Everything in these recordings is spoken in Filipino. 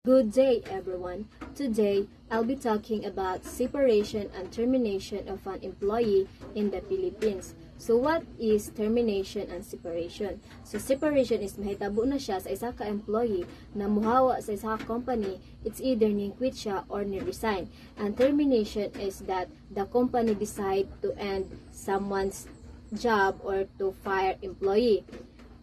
Good day, everyone. Today, I'll be talking about separation and termination of an employee in the Philippines. So, what is termination and separation? So, separation is mahitabo na siya sa isa ka employee na muhawa sa isa ka company. It's either ni-quit siya or ni-resign. And termination is that the company decide to end someone's job or to fire employee.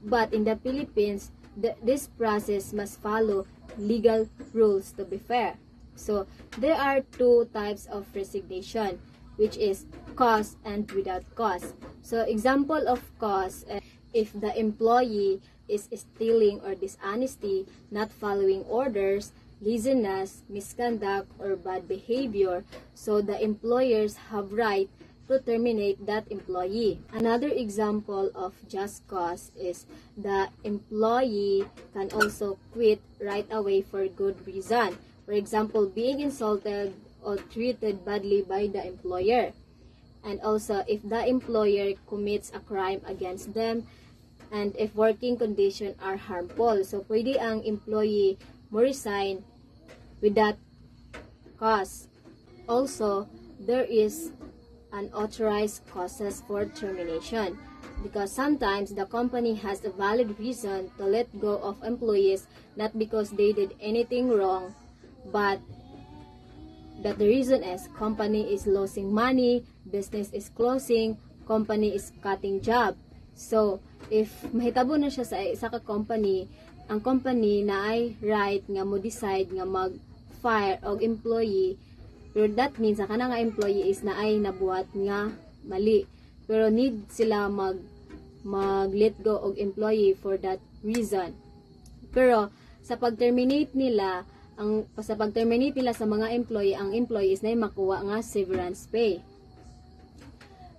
But in the Philippines, this process must follow legal rules to be fair. So, there are two types of resignation, which is cause and without cause. So, example of cause, if the employee is stealing or dishonesty, not following orders, laziness, misconduct, or bad behavior, so the employers have right to terminate that employee. Another example of just cause is the employee can also quit right away for good reason. For example, being insulted or treated badly by the employer. And also, if the employer commits a crime against them and if working conditions are harmful. So, pwede ang employee mo resign with that cause. Also, there is unauthorized causes for termination because sometimes the company has a valid reason to let go of employees not because they did anything wrong but that the reason is company is losing money, business is closing, company is cutting job. So if mahitabo na siya sa isa ka company, ang company na ay right nga mo decide nga mag-fire og employee. Pero that means, ang kanang employee is na ay nabuhat nga mali. Pero need sila mag-let go og employee for that reason. Pero sa pag-terminate nila, sa mga employee, ang employee is na makuha nga severance pay.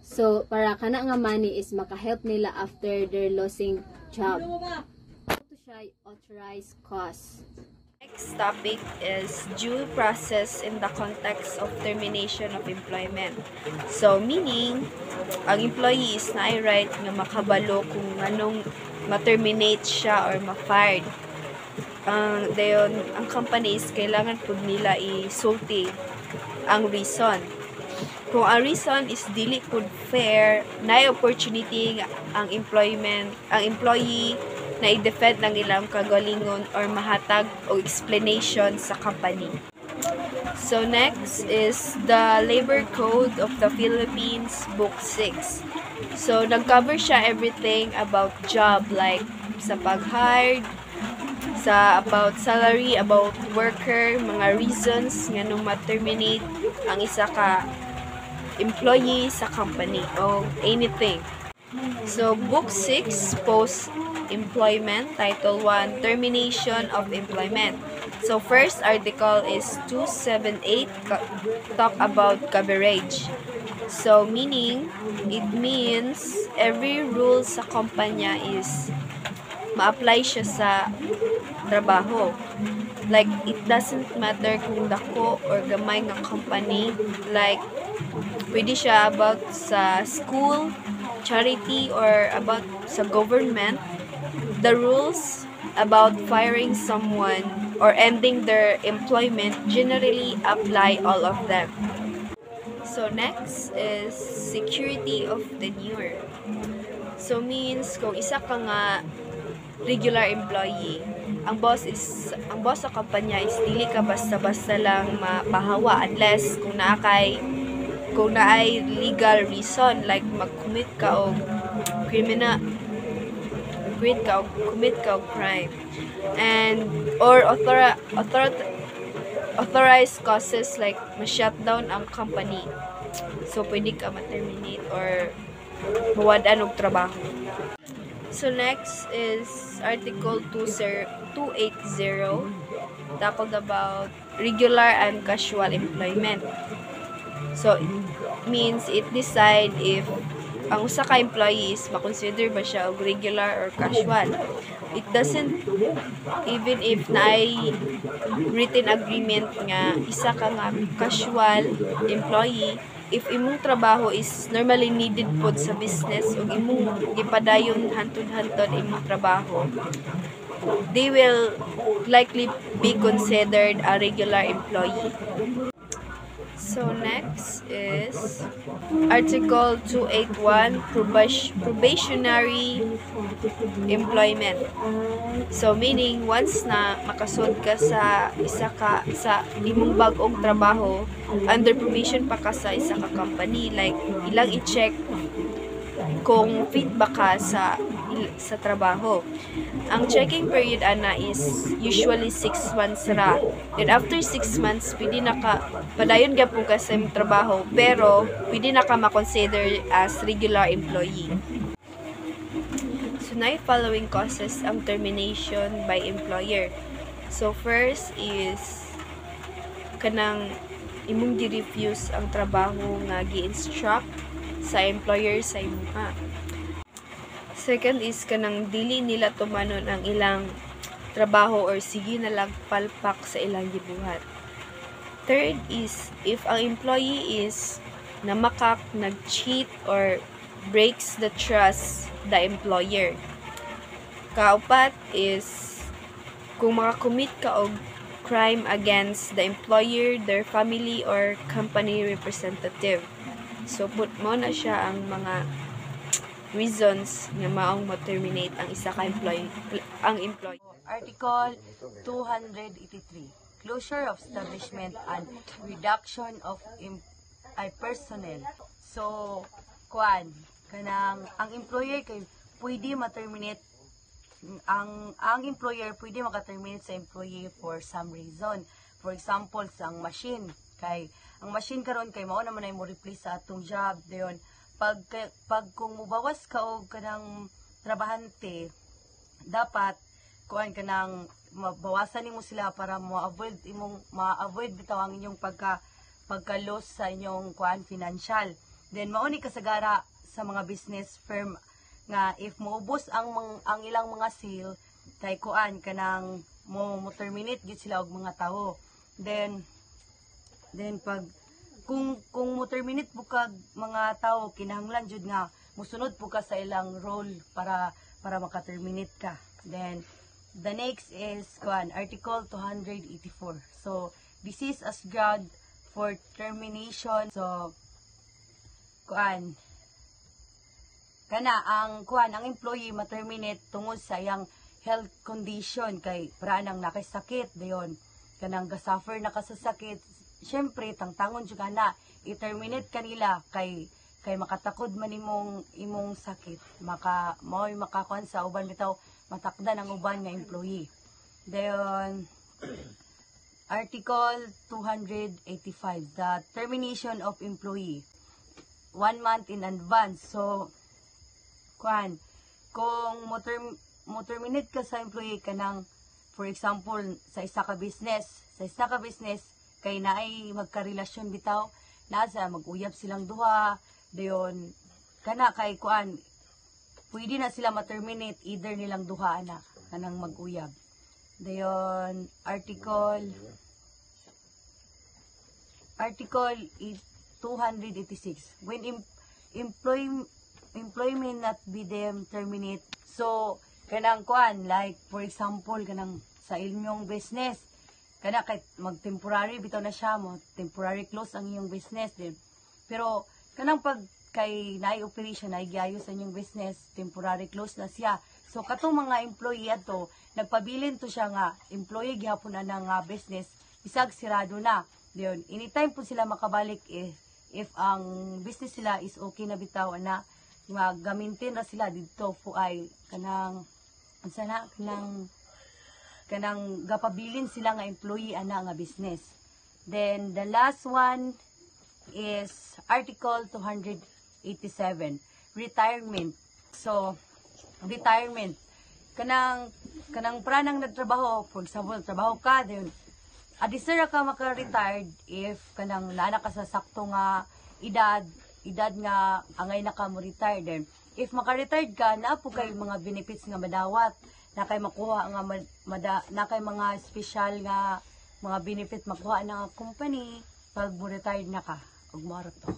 So, para kana nga money is makahelp nila after their losing job. How to siya authorized cause? Next topic is due process in the context of termination of employment. So, meaning, ang employee is na ay right nga makabalo kung anong ma-terminate siya or ma-fired. Ang company is kailangan po nila isulti ang reason. Kung ang reason is dili po fair, na opportunity ang employee na i-defend ng ilang kagalingon or mahatag o explanation sa company. So next is the Labor Code of the Philippines, Book 6. So nag-cover siya everything about job, like sa pag-hired, about salary, about worker, mga reasons nga nung ma-terminate ang isa ka employee sa company o anything. So Book 6, Post-Employment, Title 1, Termination of Employment. So first article is 278, talk about coverage. So meaning, it means every rule sa kumpanya is ma-apply siya sa trabaho. Like, it doesn't matter kung dako or gamay nga company. Like, pwede siya about sa school, charity, or about sa government. The rules about firing someone or ending their employment generally apply all of them. So next is security of tenure. So means kung isa ka nga regular employee, ang boss sa kumpanya is dili ka basta-basta lang mapahawa unless kung naay legal reason like mag-commit ka og crime and or authorized causes like ma-shutdown ang company. So pwede ka ma-terminate or mawadan og trabaho. So next is Article 280, talked about regular and casual employment. So it means it decide if ang usa ka employee is makonsider ba siya og regular or casual. It doesn't, even if naay written agreement nga isa ka nga casual employee, if imong trabaho is normally needed pod sa business ug imong gipadayon hantod-hantod imong trabaho, they will likely be considered a regular employee. So next is Article 281, probationary employment. So meaning once na makasud ka sa imong bag-ong trabaho, under probation pa ka sa isa ka company, like ilang i-check kung fit ba ka sa trabaho. Ang checking period ana is usually 6 months ra. Then after 6 months, pwede na ka padayon gyapon ka sa trabaho, pero pwede na ka ma-consider as regular employee. So na following causes ang termination by employer. So first is kanang imong gi-refuse ang trabaho nga gi-instruct sa employer sa imuha. Second is kanang dili nila tumanon ang ilang trabaho or sige na lang palpak sa ilang gibuhat. Third is if ang employee is namakak, nag-cheat or breaks the trust the employer. Kaupat is kung makakommit ka og crime against the employer, their family or company representative. So put mo na siya ang mga reasons nga maong ma-terminate ang isa ka employee. Article 283, closure of establishment and reduction of personnel. So, kanang ang employer kay pwede ma-terminate ang employer pwede maka-terminate sa employee for some reason. For example, sa ang machine kay ang machine karon kay mao naman ay mo replace sa atong job dayon. Pag kung mubawas ka og kanang trabahante, dapat kanang mabawasan nimo sila para ma-avoid bitaw ang inyong pagka-loss sa inyong financial. Then mao ni kasagara sa mga business firm nga if maubos ang ilang mga sale kay kanang mo terminate gid sila og mga tawo. Then pag kung mo terminate po kag mga tao, kinahanglan jud nga musunod po ka sa ilang role para maka-terminate ka. Then the next is Article 284. So this is as ground for termination. So ang employee ma-terminate tungod sa iyang health condition kay pranang nakasakit dayon kanang ga-suffer na ka sa sakit. Siyempre, tangtangon jud na i-terminate kanila kay makatakod man imong sakit, makakuan sa uban bitaw matakdan ang uban nga employee. Then Article 285, the termination of employee 1 month in advance. So kung mo terminate ka sa employee kanang for example sa isa ka business kay naay magkarelasyon bitaw, nasa mag-uyab silang duha, dayon kana kay pwede na sila ma-terminate either nilang duha na kanang mag-uyab. Dayon Article 286, when employment not be them terminate. So kanang like for example kanang sa inyong business kana kay mag-temporary bitaw na siya mo, temporary close ang iyong business din. Pero kanang pag kay naay operation ay giayo sa inyong business, temporary close na siya. So katong mga employee ato, nagpabilin to siya nga employee gihapon na nga business, isag sirado na. Diyon, anytime po sila makabalik if ang business sila is okay na bitaw na magamintin na sila dito po ay kanang gapabilin sila nga employee ana nga business. Then the last one is Article 287, retirement. So retirement kanang pranang nagtrabaho, for example trabaho ka then adisir ka maka-retired if kanang naa ka sa sakto nga edad nga angay na ka mo retire. Then if maka-retired ka, naa po kay mga benefits nga madawat, na kay makuha nga na kay mga special nga mga benefit makuha ng company pag mo retired na ka ug mo to.